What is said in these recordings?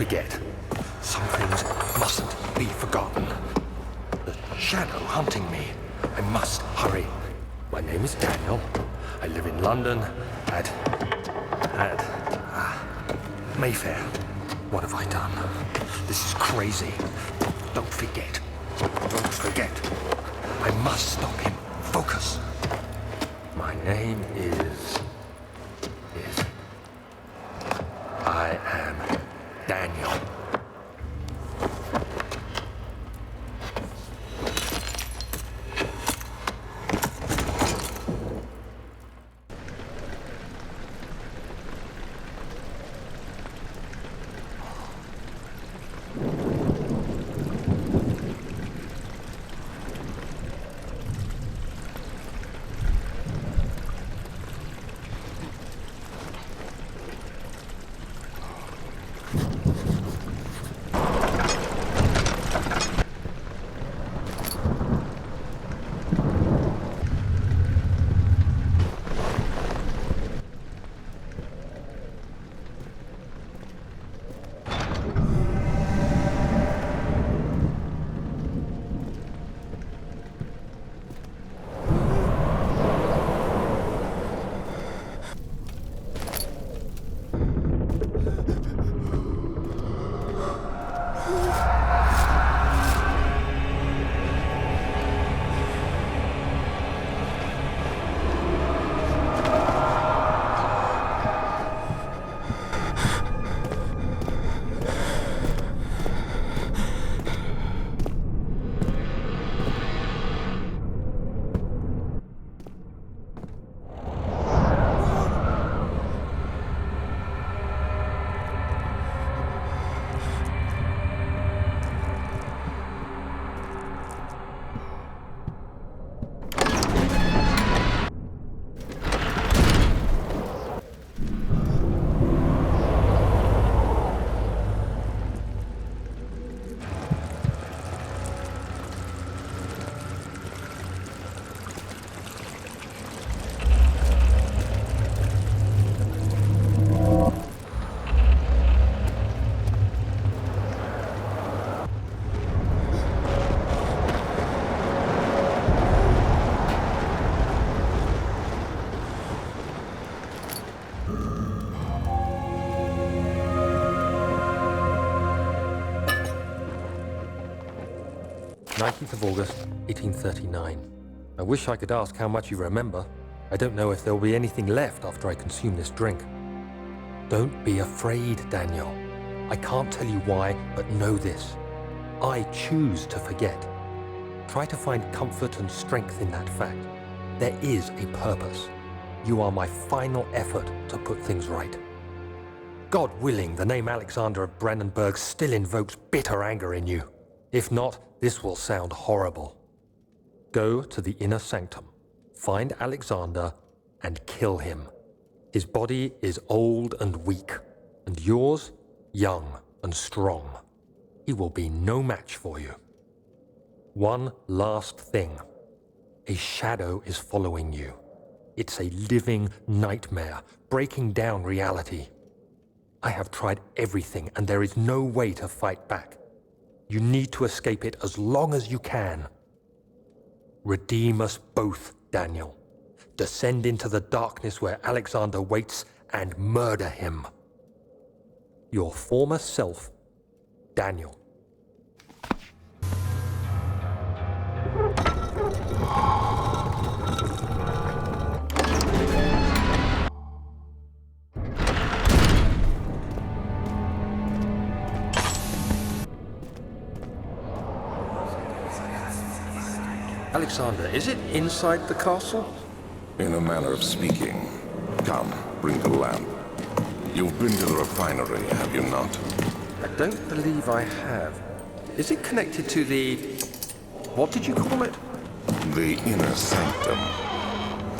forget. Some things mustn't be forgotten. The shadow hunting me. I must hurry. My name is Daniel. I live in London at Mayfair. What have I done? This is crazy. Don't forget. Don't forget. I must stop him. Focus. My name is... I am Daniel. Of August, 1839. I wish I could ask how much you remember. I don't know if there will be anything left after I consume this drink. Don't be afraid, Daniel. I can't tell you why, but know this. I choose to forget. Try to find comfort and strength in that fact. There is a purpose. You are my final effort to put things right. God willing, the name Alexander of Brandenburg still invokes bitter anger in you. If not, this will sound horrible. Go to the inner sanctum, find Alexander, and kill him. His body is old and weak, and yours, young and strong. He will be no match for you. One last thing. A shadow is following you. It's a living nightmare, breaking down reality. I have tried everything, and there is no way to fight back. You need to escape it as long as you can. Redeem us both, Daniel. Descend into the darkness where Alexander waits and murder him. Your former self, Daniel. Alexander, is it inside the castle? In a manner of speaking. Come, bring the lamp. You've been to the refinery, have you not? I don't believe I have. Is it connected to the... what did you call it? The inner sanctum.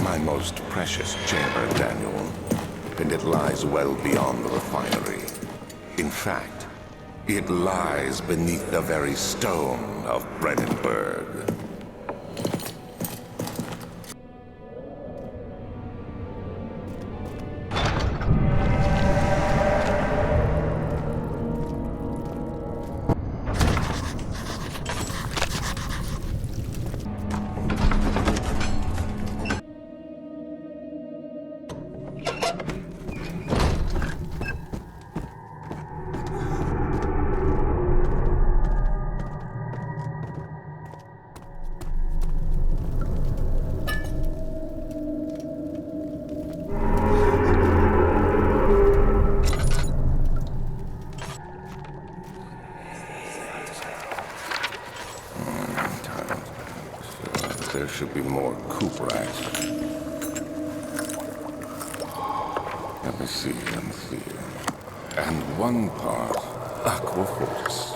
My most precious chamber, Daniel. And it lies well beyond the refinery. In fact, it lies beneath the very stone of Brandenburg. there should be more Cooperite. Let me see. And one part Aquafortis.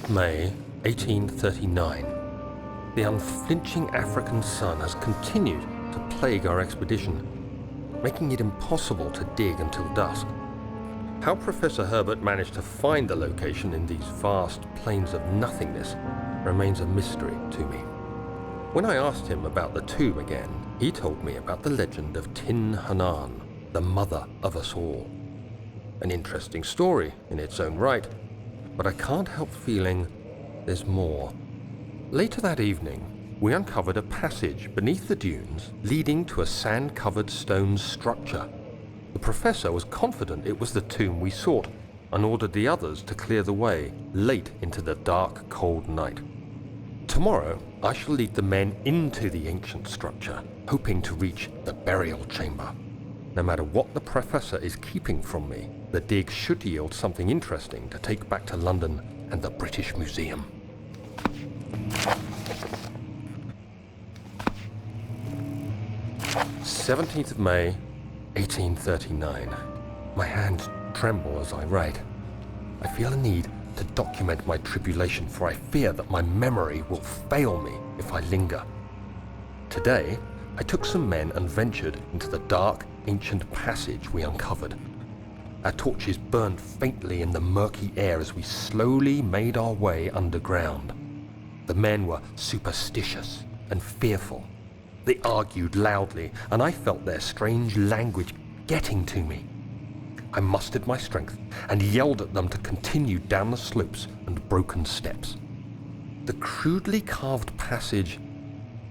May 1839. The unflinching African sun has continued to plague our expedition, making it impossible to dig until dusk. How Professor Herbert managed to find the location in these vast plains of nothingness remains a mystery to me. When I asked him about the tomb again, he told me about the legend of Tin Hanan, the mother of us all. An interesting story in its own right, but I can't help feeling there's more. Later that evening, we uncovered a passage beneath the dunes leading to a sand-covered stone structure. The professor was confident it was the tomb we sought and ordered the others to clear the way late into the dark, cold night. Tomorrow, I shall lead the men into the ancient structure, hoping to reach the burial chamber. No matter what the professor is keeping from me, the dig should yield something interesting to take back to London and the British Museum. "17th of May, 1839. My hands tremble as I write. I feel a need to document my tribulation, for I fear that my memory will fail me if I linger. Today, I took some men and ventured into the dark, ancient passage we uncovered. Our torches burned faintly in the murky air as we slowly made our way underground. The men were superstitious and fearful. They argued loudly, and I felt their strange language getting to me. I mustered my strength and yelled at them to continue down the slopes and broken steps. The crudely carved passage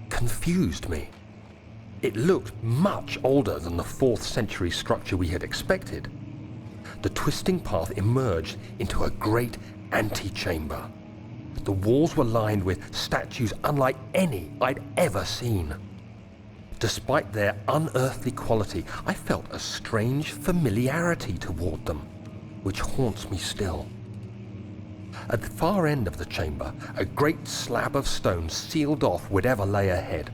confused me. It looked much older than the 4th century structure we had expected. The twisting path emerged into a great antechamber. The walls were lined with statues unlike any I'd ever seen. Despite their unearthly quality, I felt a strange familiarity toward them, which haunts me still. At the far end of the chamber, a great slab of stone sealed off whatever lay ahead.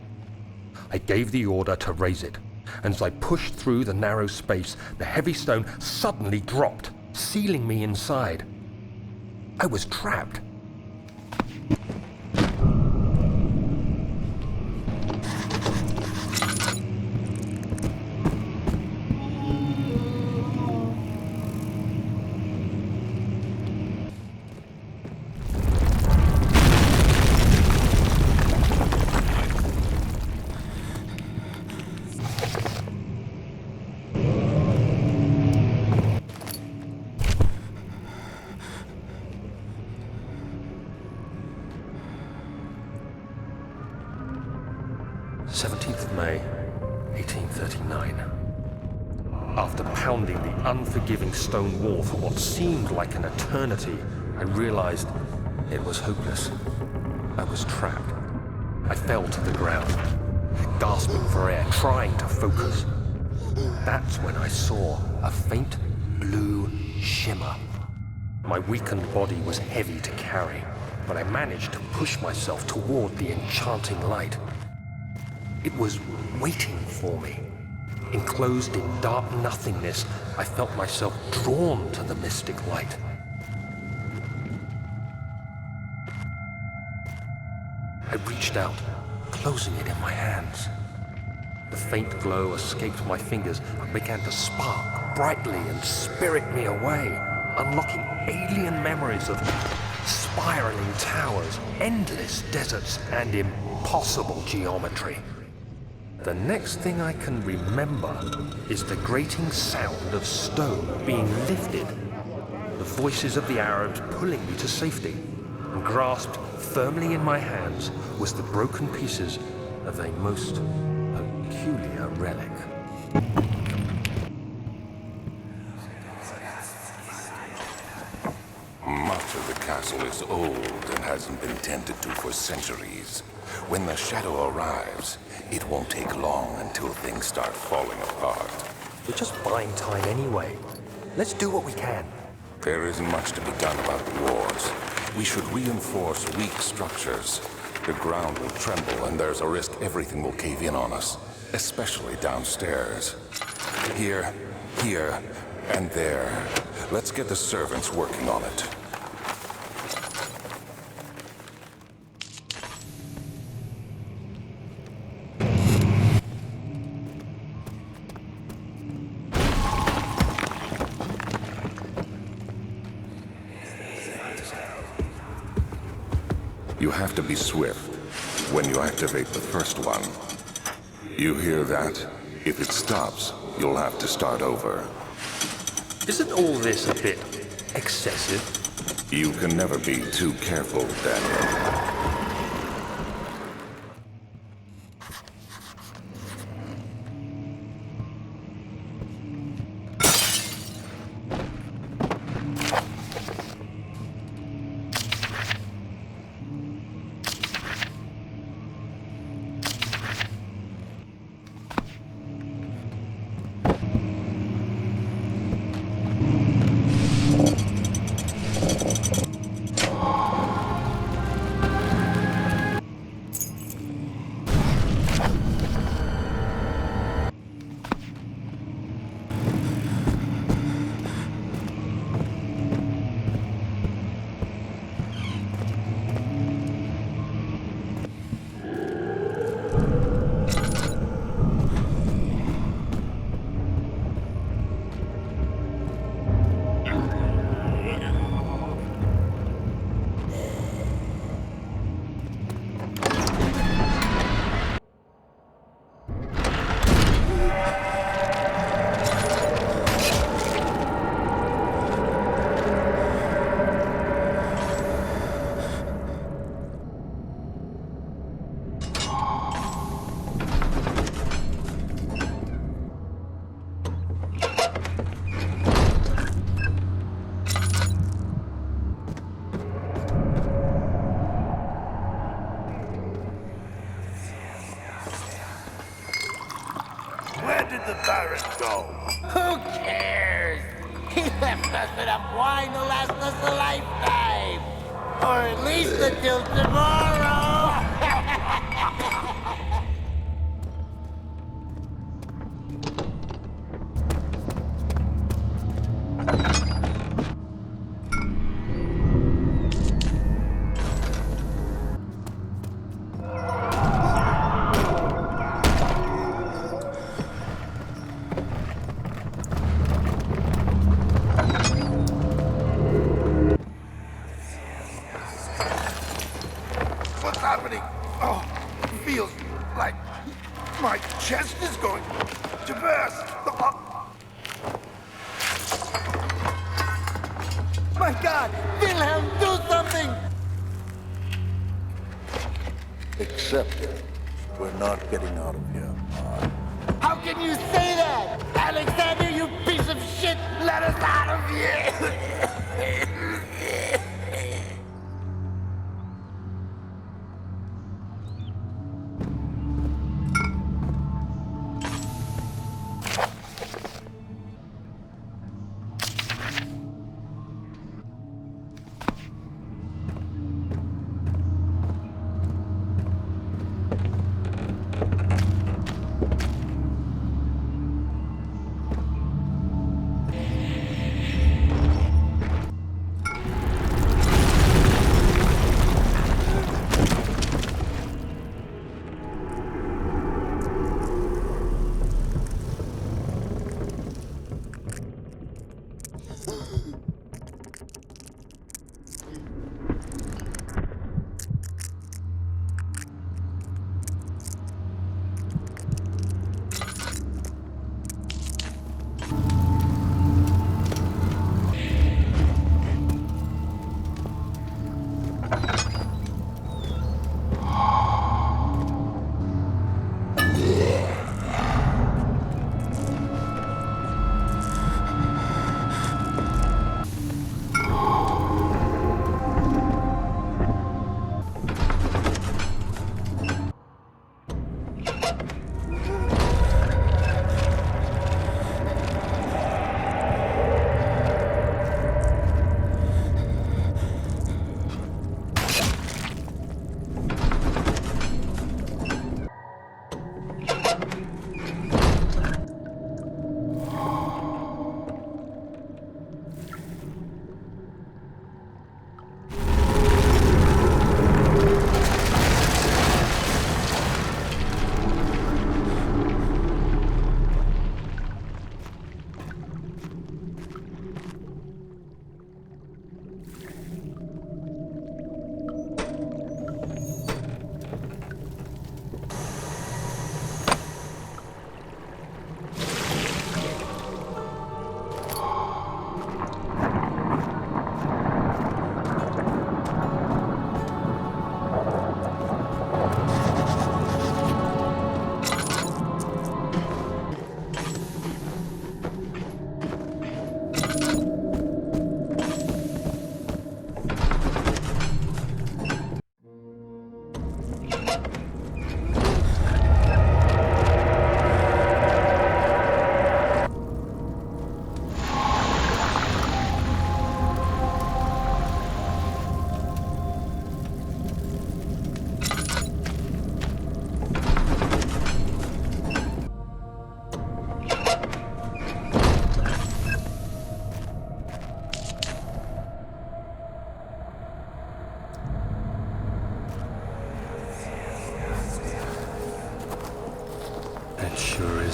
I gave the order to raise it, and as I pushed through the narrow space, the heavy stone suddenly dropped, sealing me inside. I was trapped. May 1839. After pounding the unforgiving stone wall for what seemed like an eternity, I realized it was hopeless. I was trapped. I fell to the ground, gasping for air, trying to focus. That's when I saw a faint blue shimmer. My weakened body was heavy to carry, but I managed to push myself toward the enchanting light. It was waiting for me. Enclosed in dark nothingness, I felt myself drawn to the mystic light. I reached out, closing it in my hands. The faint glow escaped my fingers and began to spark brightly and spirit me away, unlocking alien memories of spiraling towers, endless deserts, and impossible geometry. The next thing I can remember is the grating sound of stone being lifted, the voices of the Arabs pulling me to safety, and grasped firmly in my hands was the broken pieces of a most peculiar relic. Much of the castle is old and hasn't been tended to for centuries. When the shadow arrives, it won't take long until things start falling apart. We're just buying time anyway. Let's do what we can. There isn't much to be done about the wars. We should reinforce weak structures. The ground will tremble and there's a risk everything will cave in on us, especially downstairs. Here, and there. Let's get the servants working on it. You have to be swift when you activate the first one. You hear that? If it stops, you'll have to start over. Isn't all this a bit excessive? You can never be too careful, Daniel. Where did the Baron go? Who cares? He left us enough wine to last us a lifetime. Or at least until tomorrow. What's happening? Oh, it feels like my chest is going to burst. My God! Wilhelm, do something! Accept it. We're not getting out of here. How can you say that? Alexander, you piece of shit! Let us out of here!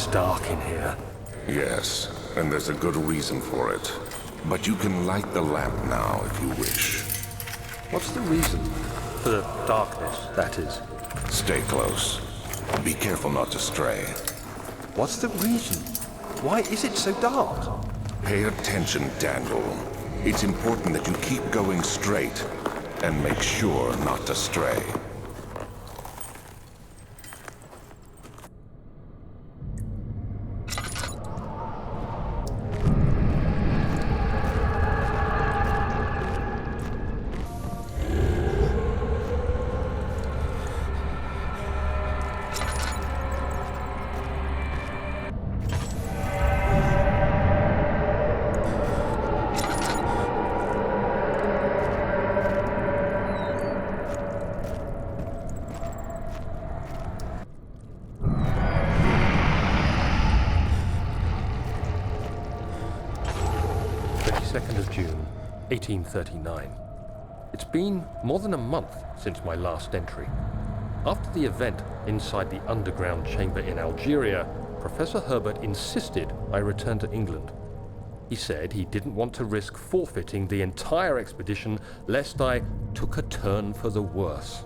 It's dark in here. Yes, and there's a good reason for it. But you can light the lamp now if you wish. What's the reason? For the darkness, that is. Stay close. Be careful not to stray. What's the reason? Why is it so dark? Pay attention, Daniel. It's important that you keep going straight and make sure not to stray. June 1839. It's been more than a month since my last entry. After the event inside the underground chamber in Algeria, Professor Herbert insisted I return to England. He said he didn't want to risk forfeiting the entire expedition lest I took a turn for the worse.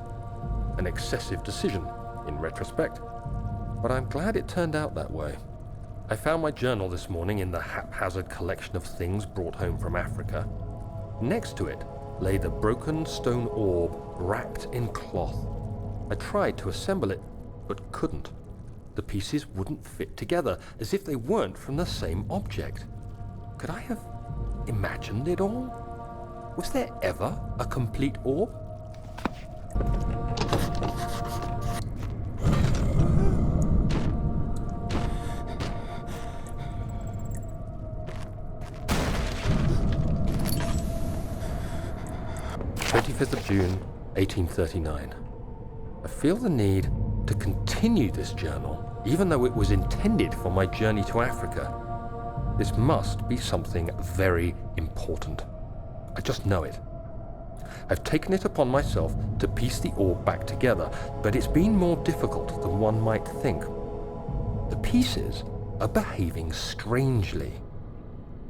An excessive decision, in retrospect. But I'm glad it turned out that way. I found my journal this morning in the haphazard collection of things brought home from Africa. Next to it lay the broken stone orb wrapped in cloth. I tried to assemble it, but couldn't. The pieces wouldn't fit together, as if they weren't from the same object. Could I have imagined it all? Was there ever a complete orb? June 1839. I feel the need to continue this journal, even though it was intended for my journey to Africa. This must be something very important. I just know it. I've taken it upon myself to piece the orb back together, but it's been more difficult than one might think. The pieces are behaving strangely.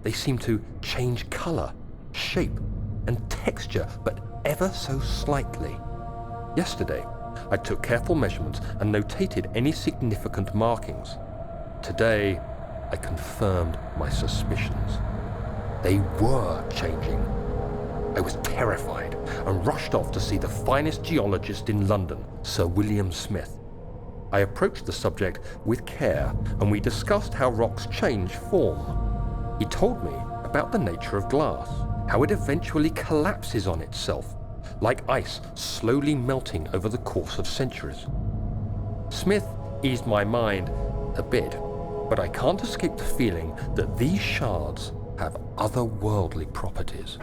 They seem to change color, shape, and texture, but ever so slightly. Yesterday, I took careful measurements and notated any significant markings. Today, I confirmed my suspicions. They were changing. I was terrified and rushed off to see the finest geologist in London, Sir William Smith. I approached the subject with care and we discussed how rocks change form. He told me about the nature of glass, how it eventually collapses on itself, like ice slowly melting over the course of centuries. Smith eased my mind a bit, but I can't escape the feeling that these shards have otherworldly properties.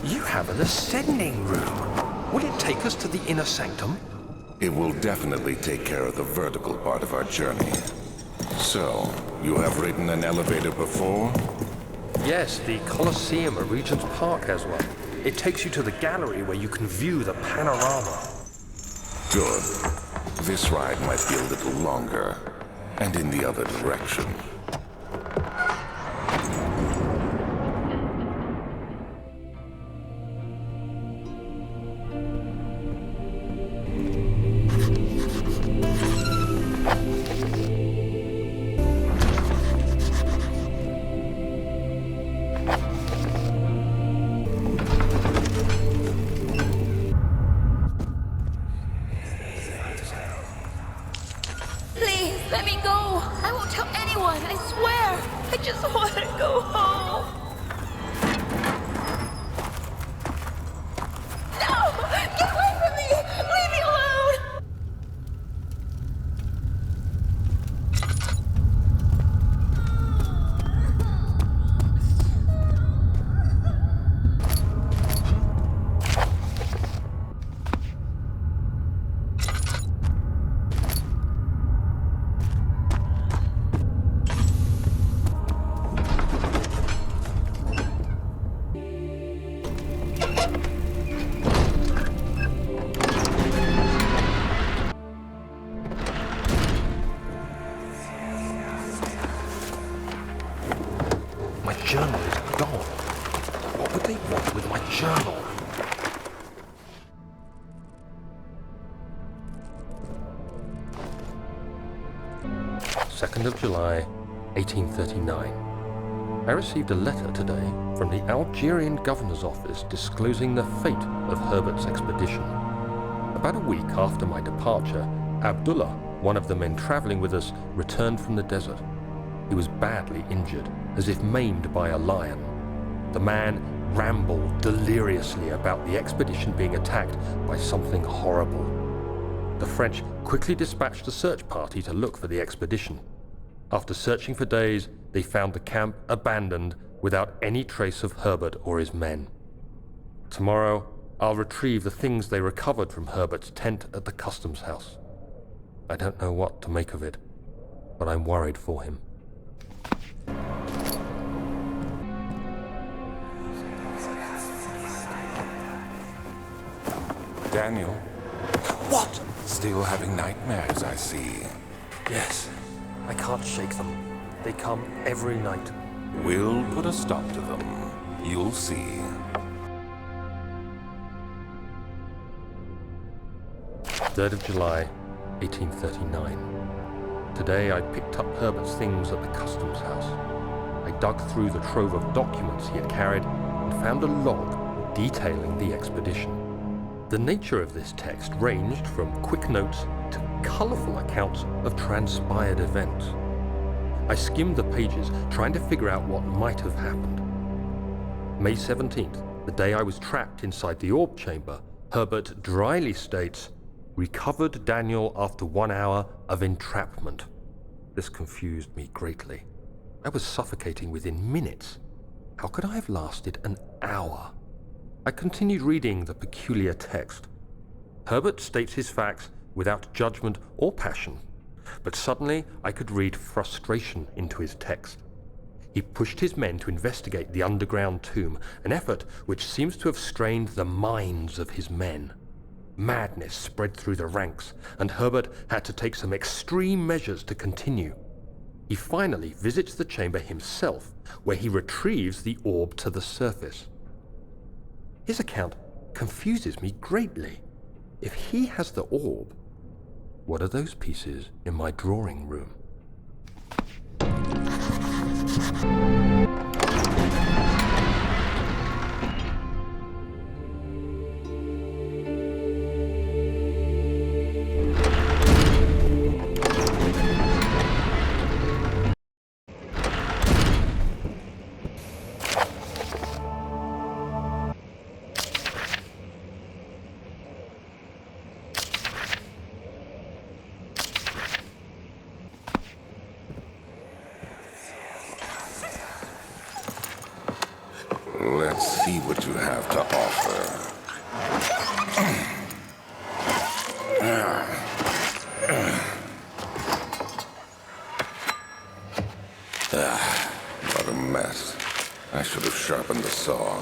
You have an ascending room. Will it take us to the inner sanctum? It will definitely take care of the vertical part of our journey. So, you have ridden an elevator before? Yes, the Colosseum at Regent's Park has one. It takes you to the gallery where you can view the panorama. Good. This ride might be a little longer, and in the other direction. Please, let me go. I won't tell anyone, I swear. I just want to go home. No! Get away from me! Leave me alone! My journal is gone. What would they want with my journal? Second of July, 1839. I received a letter today from the Algerian governor's office disclosing the fate of Herbert's expedition. About a week after my departure, Abdullah, one of the men traveling with us, returned from the desert. He was badly injured, as if maimed by a lion. The man rambled deliriously about the expedition being attacked by something horrible. The French quickly dispatched a search party to look for the expedition. After searching for days, they found the camp abandoned without any trace of Herbert or his men. Tomorrow, I'll retrieve the things they recovered from Herbert's tent at the customs house. I don't know what to make of it, but I'm worried for him. Daniel, What? still having nightmares, I see. Yes, I can't shake them. They come every night. We'll put a stop to them. You'll see. Third of July, 1839. Today I picked up Herbert's things at the customs house. I dug through the trove of documents he had carried and found a log detailing the expedition. The nature of this text ranged from quick notes to colourful accounts of transpired events. I skimmed the pages, trying to figure out what might have happened. May 17th, the day I was trapped inside the orb chamber, Herbert dryly states, "Recovered Daniel after 1 hour of entrapment." This confused me greatly. I was suffocating within minutes. How could I have lasted an hour? I continued reading the peculiar text. Herbert states his facts without judgment or passion, but suddenly I could read frustration into his text. He pushed his men to investigate the underground tomb, an effort which seems to have strained the minds of his men. Madness spread through the ranks, and Herbert had to take some extreme measures to continue. He finally visits the chamber himself, where he retrieves the orb to the surface. His account confuses me greatly. If he has the orb, what are those pieces in my drawing room? have to offer. What a mess. I should have sharpened the saw,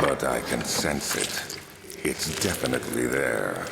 but I can sense it. It's definitely there.